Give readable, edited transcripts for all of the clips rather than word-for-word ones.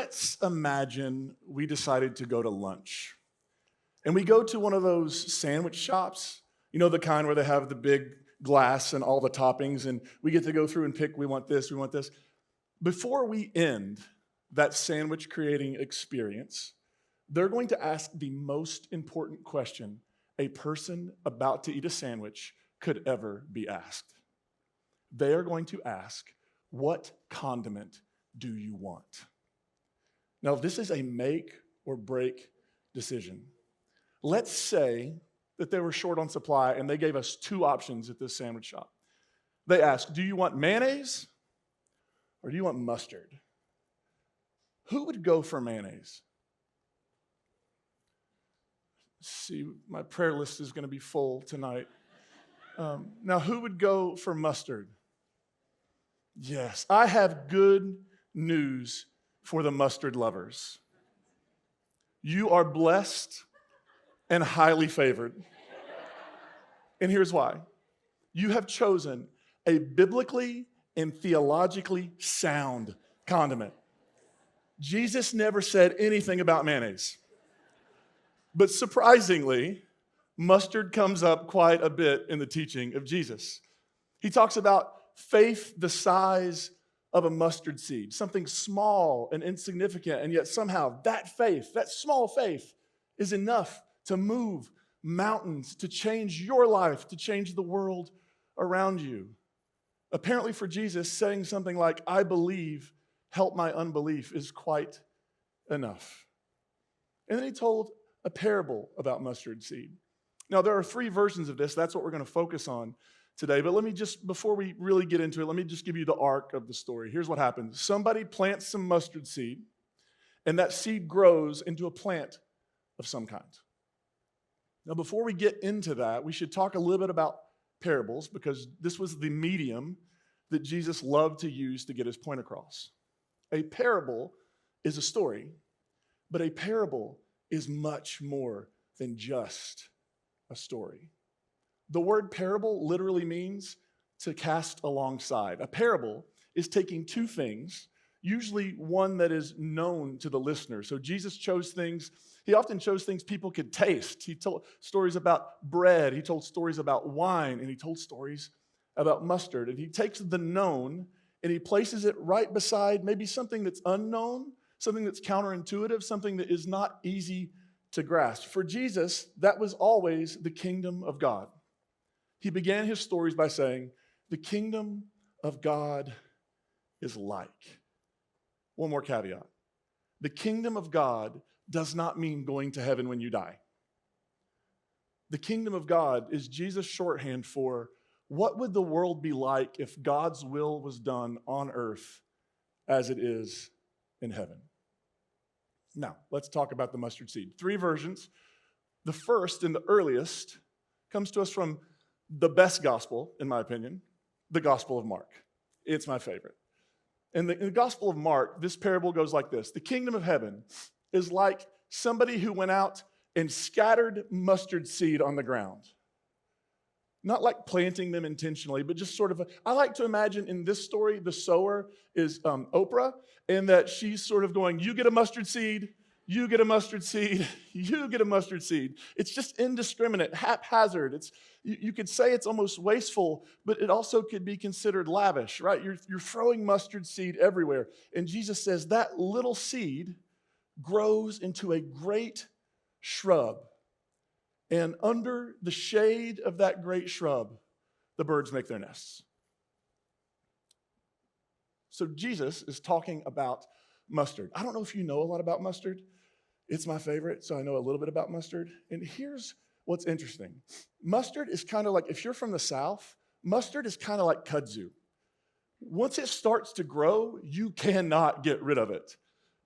let's imagine we decided to go to lunch. And we go to one of those sandwich shops, you know, the kind where they have the big glass and all the toppings, and we get to go through and pick, we want this, we want this. Before we end that sandwich creating experience, they're going to ask the most important question a person about to eat a sandwich could ever be asked. They are going to ask, what condiment do you want? Now, this is a make or break decision. Let's say that they were short on supply and they gave us two options at this sandwich shop. They asked, do you want mayonnaise or do you want mustard? Who would go for mayonnaise? See, my prayer list is going to be full tonight. Now, who would go for mustard? Yes, I have good news for the mustard lovers. You are blessed and highly favored. And here's why. You have chosen a biblically and theologically sound condiment. Jesus never said anything about mayonnaise. But surprisingly, mustard comes up quite a bit in the teaching of Jesus. He talks about faith the size of a mustard seed, something small and insignificant, and yet somehow that faith, that small faith, is enough to move mountains, to change your life, to change the world around you. Apparently for Jesus, saying something like, I believe, help my unbelief, is quite enough. And then he told a parable about mustard seed. Now, there are three versions of this. That's what we're going to focus on today. But let me just, before we really get into it, let me just give you the arc of the story. Here's what happens. Somebody plants some mustard seed, and that seed grows into a plant of some kind. Now, before we get into that, we should talk a little bit about parables, because this was the medium that Jesus loved to use to get his point across. A parable is a story, but a parable is much more than just a story. The word parable literally means to cast alongside. A parable is taking two things, usually one that is known to the listener. So Jesus chose things, he often chose things people could taste. He told stories about bread, he told stories about wine, and he told stories about mustard. And he takes the known and he places it right beside maybe something that's unknown, something that's counterintuitive, something that is not easy to grasp. For Jesus, that was always the kingdom of God. He began his stories by saying, the kingdom of God is like. One more caveat. The kingdom of God does not mean going to heaven when you die. The kingdom of God is Jesus' shorthand for what would the world be like if God's will was done on earth as it is in heaven. Now, let's talk about the mustard seed. Three versions. The first and the earliest comes to us from the best gospel, in my opinion, the Gospel of Mark. It's my favorite. In the Gospel of Mark, this parable goes like this. The kingdom of heaven is like somebody who went out and scattered mustard seed on the ground. Not like planting them intentionally, but just sort of, I like to imagine in this story, the sower is Oprah, and that she's sort of going, you get a mustard seed, you get a mustard seed, you get a mustard seed. It's just indiscriminate, haphazard. You could say it's almost wasteful, but it also could be considered lavish, right? You're throwing mustard seed everywhere. And Jesus says that little seed grows into a great shrub. And under the shade of that great shrub, the birds make their nests. So Jesus is talking about mustard. I don't know if you know a lot about mustard. It's my favorite, so I know a little bit about mustard. And here's what's interesting. Mustard is kind of like, if you're from the South, mustard is kind of like kudzu. Once it starts to grow, you cannot get rid of it.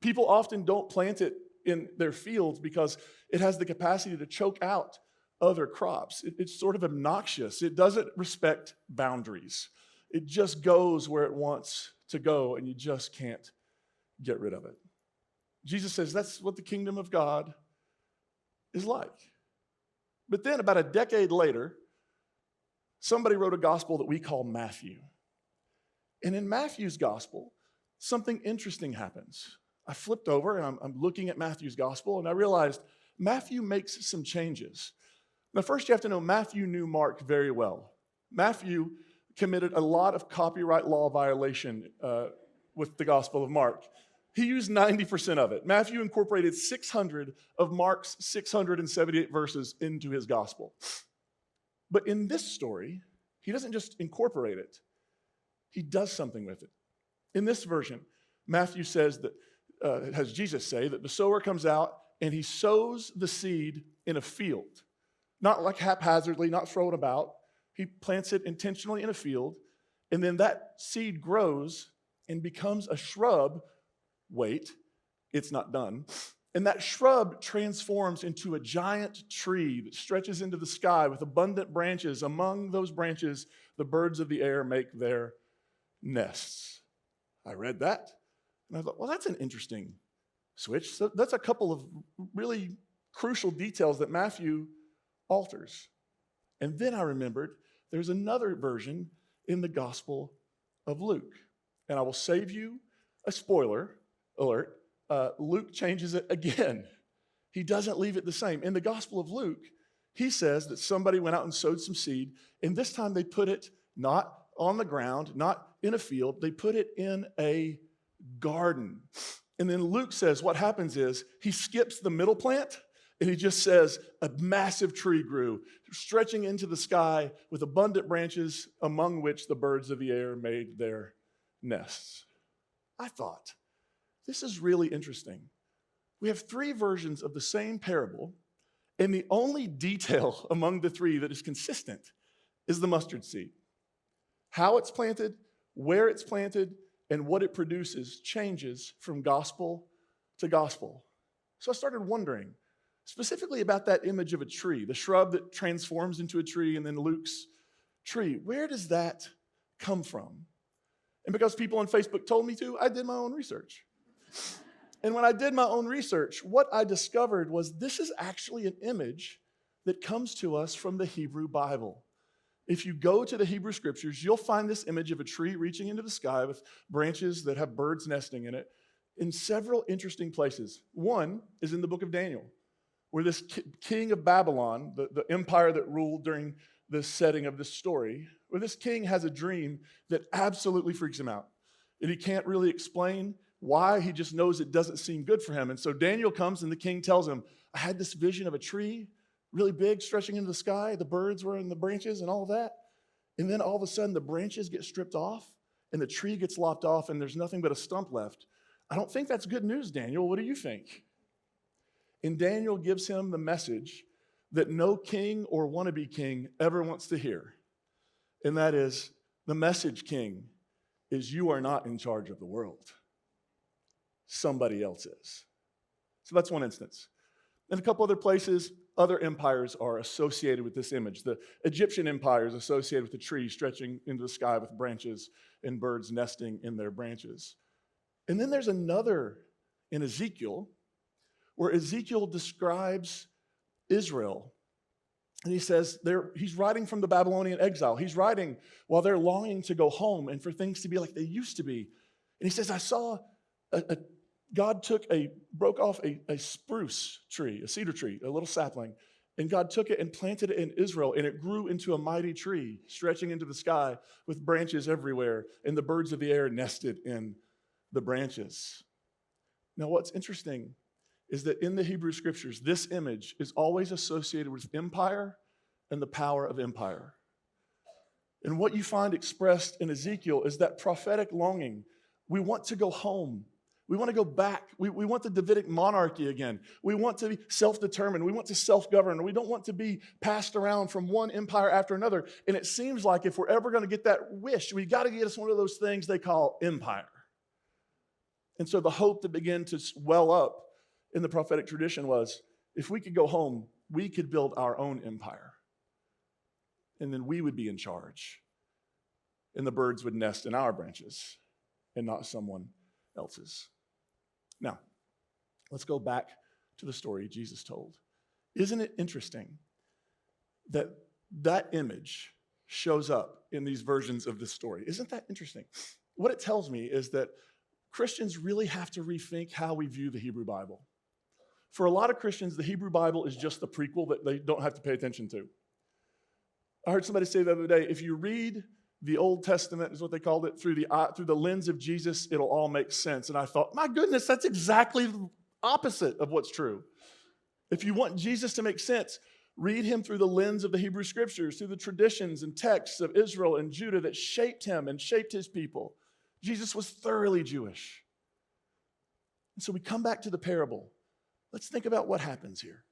People often don't plant it in their fields because it has the capacity to choke out other crops. It's sort of obnoxious. It doesn't respect boundaries. It just goes where it wants to go, and you just can't get rid of it. Jesus says that's what the kingdom of God is like. But then about a decade later, somebody wrote a gospel that we call Matthew. And in Matthew's gospel, something interesting happens. I flipped over and I'm looking at Matthew's gospel, and I realized Matthew makes some changes. Now, first you have to know Matthew knew Mark very well. Matthew committed a lot of copyright law violation with the Gospel of Mark. He used 90% of it. Matthew incorporated 600 of Mark's 678 verses into his gospel. But in this story, he doesn't just incorporate it, he does something with it. In this version, Matthew says that, has Jesus say, that the sower comes out and he sows the seed in a field. Not like haphazardly, not throw it about. He plants it intentionally in a field, and then that seed grows and becomes a shrub. Wait, it's not done. And that shrub transforms into a giant tree that stretches into the sky with abundant branches. Among those branches, the birds of the air make their nests. I read that, and I thought, well, that's an interesting switch. So that's a couple of really crucial details that Matthew alters. And then I remembered there's another version in the Gospel of Luke. And I will save you a spoiler alert. Luke changes it again. He doesn't leave it the same. In the Gospel of Luke, he says that somebody went out and sowed some seed, and this time they put it not on the ground, not in a field, they put it in a garden. And then Luke says what happens is he skips the middle plant, and he just says a massive tree grew, stretching into the sky with abundant branches, among which the birds of the air made their nests. I thought, this is really interesting. We have three versions of the same parable, and the only detail among the three that is consistent is the mustard seed. How it's planted, where it's planted, and what it produces changes from gospel to gospel. So I started wondering, specifically about that image of a tree, the shrub that transforms into a tree, and then Luke's tree. Where does that come from? And because people on Facebook told me to, I did my own research. And when I did my own research, what I discovered was this is actually an image that comes to us from the Hebrew Bible. If you go to the Hebrew scriptures, you'll find this image of a tree reaching into the sky with branches that have birds nesting in it in several interesting places. One is in the book of Daniel, where this king of Babylon, the empire that ruled during the setting of this story, where this king has a dream that absolutely freaks him out. And he can't really explain why, he just knows it doesn't seem good for him. And so Daniel comes and the king tells him, I had this vision of a tree, really big, stretching into the sky. The birds were in the branches and all that. And then all of a sudden the branches get stripped off and the tree gets lopped off and there's nothing but a stump left. I don't think that's good news, Daniel. What do you think? And Daniel gives him the message that no king or wannabe king ever wants to hear. And that is, the message, king, is you are not in charge of the world. Somebody else is. So that's one instance. In a couple other places, other empires are associated with this image. The Egyptian empire is associated with the tree stretching into the sky with branches and birds nesting in their branches. And then there's another in Ezekiel, where Ezekiel describes Israel. And he says he's writing from the Babylonian exile. He's writing while they're longing to go home and for things to be like they used to be. And he says, I saw God broke off a spruce tree, a cedar tree, a little sapling, and God took it and planted it in Israel, and it grew into a mighty tree, stretching into the sky with branches everywhere, and the birds of the air nested in the branches. Now, what's interesting is that in the Hebrew scriptures, this image is always associated with empire and the power of empire. And what you find expressed in Ezekiel is that prophetic longing. We want to go home. We want to go back. We want the Davidic monarchy again. We want to be self-determined. We want to self-govern. We don't want to be passed around from one empire after another. And it seems like if we're ever going to get that wish, we got to get us one of those things they call empire. And so the hope that began to well up in the prophetic tradition was, if we could go home, we could build our own empire. And then we would be in charge. And the birds would nest in our branches and not someone else's. Now, let's go back to the story Jesus told. Isn't it interesting that that image shows up in these versions of this story? Isn't that interesting? What it tells me is that Christians really have to rethink how we view the Hebrew Bible. For a lot of Christians, the Hebrew Bible is just the prequel that they don't have to pay attention to. I heard somebody say the other day, if you read the Old Testament, is what they called it, through the lens of Jesus, it'll all make sense. And I thought, my goodness, that's exactly the opposite of what's true. If you want Jesus to make sense, read him through the lens of the Hebrew Scriptures, through the traditions and texts of Israel and Judah that shaped him and shaped his people. Jesus was thoroughly Jewish. And so we come back to the parable. Let's think about what happens here.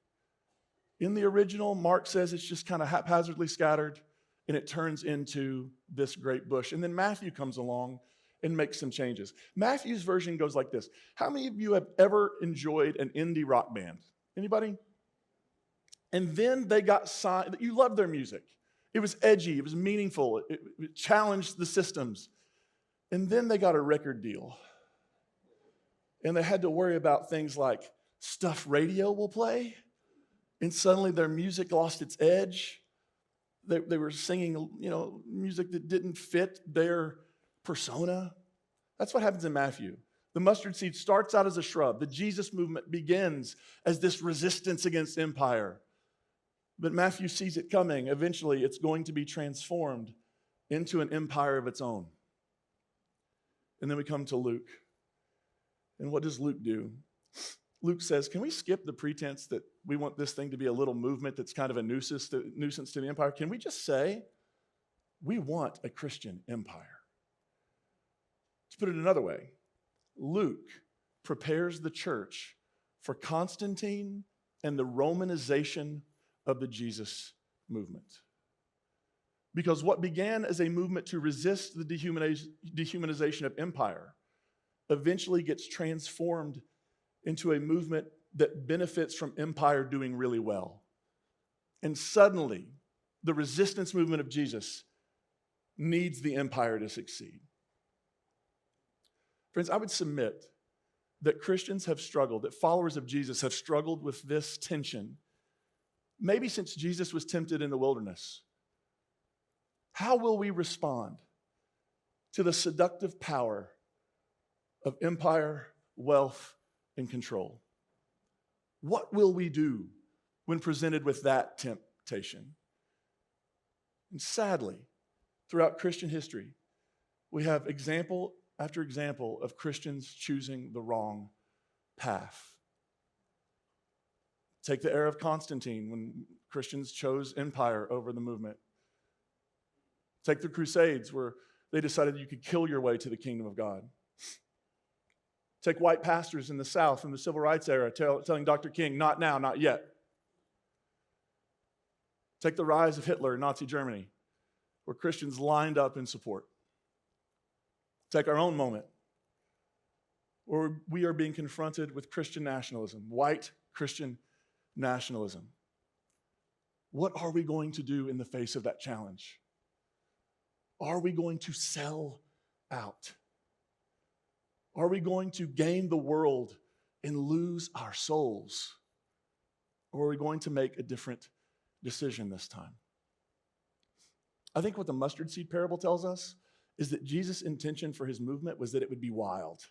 In the original, Mark says it's just kind of haphazardly scattered, and it turns into this great bush. And then Matthew comes along and makes some changes. Matthew's version goes like this. How many of you have ever enjoyed an indie rock band? Anybody? And then they got signed. You loved their music. It was edgy. It was meaningful. It challenged the systems. And then they got a record deal. And they had to worry about things like stuff radio will play. And suddenly their music lost its edge. They were singing, music that didn't fit their persona. That's what happens in Matthew. The mustard seed starts out as a shrub. The Jesus movement begins as this resistance against empire. But Matthew sees it coming. Eventually, it's going to be transformed into an empire of its own. And then we come to Luke. And what does Luke do? Luke says, can we skip the pretense that we want this thing to be a little movement that's kind of a nuisance to the empire? Can we just say, we want a Christian empire? To put it another way, Luke prepares the church for Constantine and the Romanization of the Jesus movement. Because what began as a movement to resist the dehumanization of empire eventually gets transformed into a movement that benefits from empire doing really well. And suddenly, the resistance movement of Jesus needs the empire to succeed. Friends, I would submit that Christians have struggled, that followers of Jesus have struggled with this tension, maybe since Jesus was tempted in the wilderness. How will we respond to the seductive power of empire, wealth, and control? What will we do when presented with that temptation? And sadly, throughout Christian history, we have example after example of Christians choosing the wrong path. Take the era of Constantine, when Christians chose empire over the movement. Take the Crusades, where they decided you could kill your way to the kingdom of God. Take white pastors in the South in the Civil Rights era telling Dr. King, not now, not yet. Take the rise of Hitler in Nazi Germany, where Christians lined up in support. Take our own moment, where we are being confronted with Christian nationalism, white Christian nationalism. What are we going to do in the face of that challenge? Are we going to sell out? Are we going to gain the world and lose our souls? Or are we going to make a different decision this time? I think what the mustard seed parable tells us is that Jesus' intention for his movement was that it would be wild,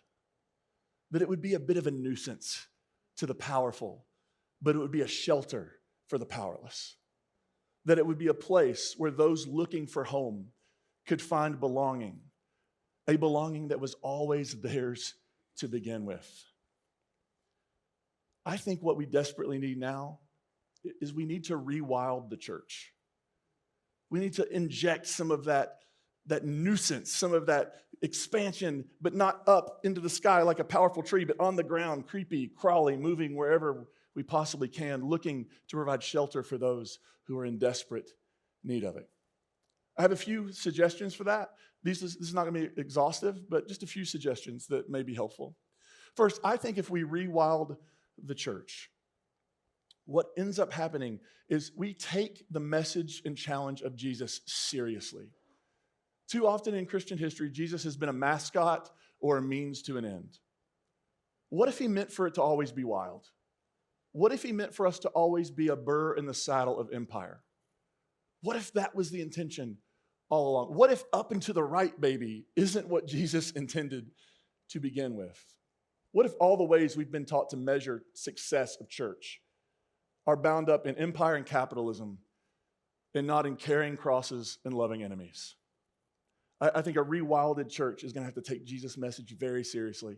that it would be a bit of a nuisance to the powerful, but it would be a shelter for the powerless, that it would be a place where those looking for home could find belonging, a belonging that was always theirs to begin with. I think what we desperately need now is we need to rewild the church. We need to inject some of that nuisance, some of that expansion, but not up into the sky like a powerful tree, but on the ground, creepy, crawly, moving wherever we possibly can, looking to provide shelter for those who are in desperate need of it. I have a few suggestions for that. This is not going to be exhaustive, but just a few suggestions that may be helpful. First, I think if we rewild the church, what ends up happening is we take the message and challenge of Jesus seriously. Too often in Christian history, Jesus has been a mascot or a means to an end. What if he meant for it to always be wild? What if he meant for us to always be a burr in the saddle of empire? What if that was the intention all along? What if up and to the right, baby, isn't what Jesus intended to begin with? What if all the ways we've been taught to measure success of church are bound up in empire and capitalism and not in carrying crosses and loving enemies? I think a rewilded church is going to have to take Jesus' message very seriously.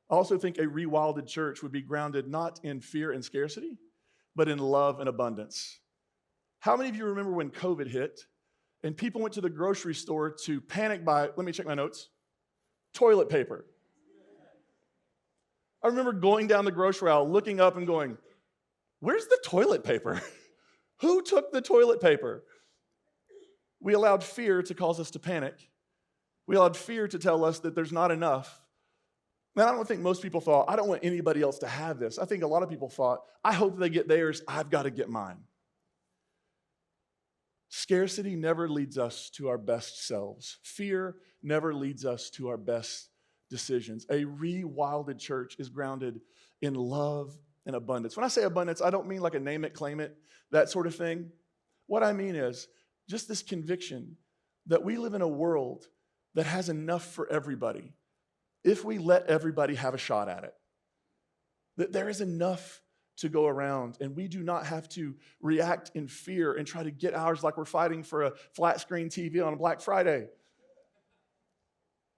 I also think a rewilded church would be grounded not in fear and scarcity, but in love and abundance. How many of you remember when COVID hit and people went to the grocery store to panic buy, let me check my notes, toilet paper? I remember going down the grocery aisle, looking up and going, where's the toilet paper? Who took the toilet paper? We allowed fear to cause us to panic. We allowed fear to tell us that there's not enough. And I don't think most people thought, I don't want anybody else to have this. I think a lot of people thought, I hope they get theirs, I've got to get mine. Scarcity never leads us to our best selves. Fear never leads us to our best decisions. A rewilded church is grounded in love and abundance. When I say abundance, I don't mean like a name it, claim it, that sort of thing. What I mean is just this conviction that we live in a world that has enough for everybody if we let everybody have a shot at it. That there is enough to go around, and we do not have to react in fear and try to get ours like we're fighting for a flat screen TV on a Black Friday.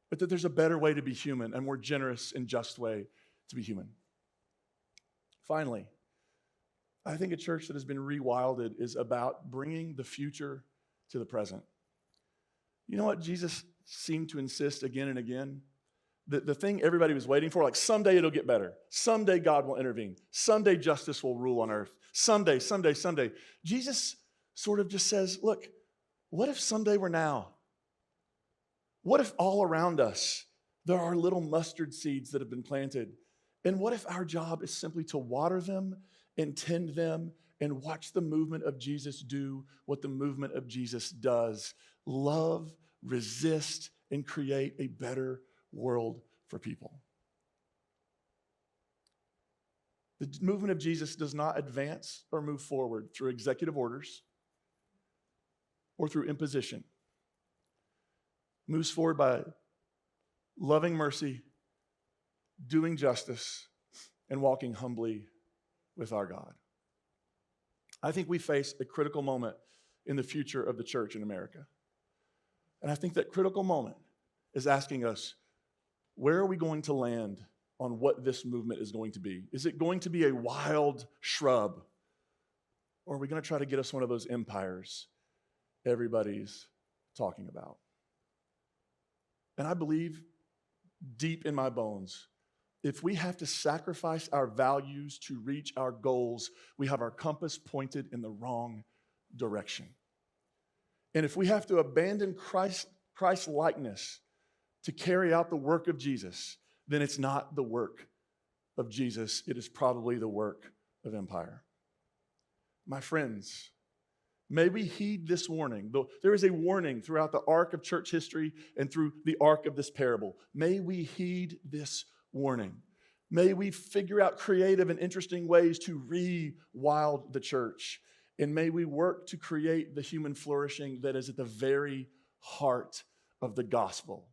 But that there's a better way to be human, a more generous and just way to be human. Finally, I think a church that has been rewilded is about bringing the future to the present. You know what Jesus seemed to insist again and again? The thing everybody was waiting for, like someday it'll get better. Someday God will intervene. Someday justice will rule on earth. Someday. Jesus sort of just says, look, what if someday were now? What if all around us there are little mustard seeds that have been planted? And what if our job is simply to water them and tend them and watch the movement of Jesus do what the movement of Jesus does? Love, resist, and create a better world for people. The movement of Jesus does not advance or move forward through executive orders or through imposition. It moves forward by loving mercy, doing justice, and walking humbly with our God. I think we face a critical moment in the future of the church in America. And I think that critical moment is asking us, where are we going to land on what this movement is going to be? Is it going to be a wild shrub? Or are we going to try to get us one of those empires everybody's talking about? And I believe deep in my bones, if we have to sacrifice our values to reach our goals, we have our compass pointed in the wrong direction. And if we have to abandon Christ's likeness to carry out the work of Jesus, then it's not the work of Jesus. It is probably the work of empire. My friends, may we heed this warning. There is a warning throughout the arc of church history and through the arc of this parable. May we heed this warning. May we figure out creative and interesting ways to rewild the church. And may we work to create the human flourishing that is at the very heart of the gospel.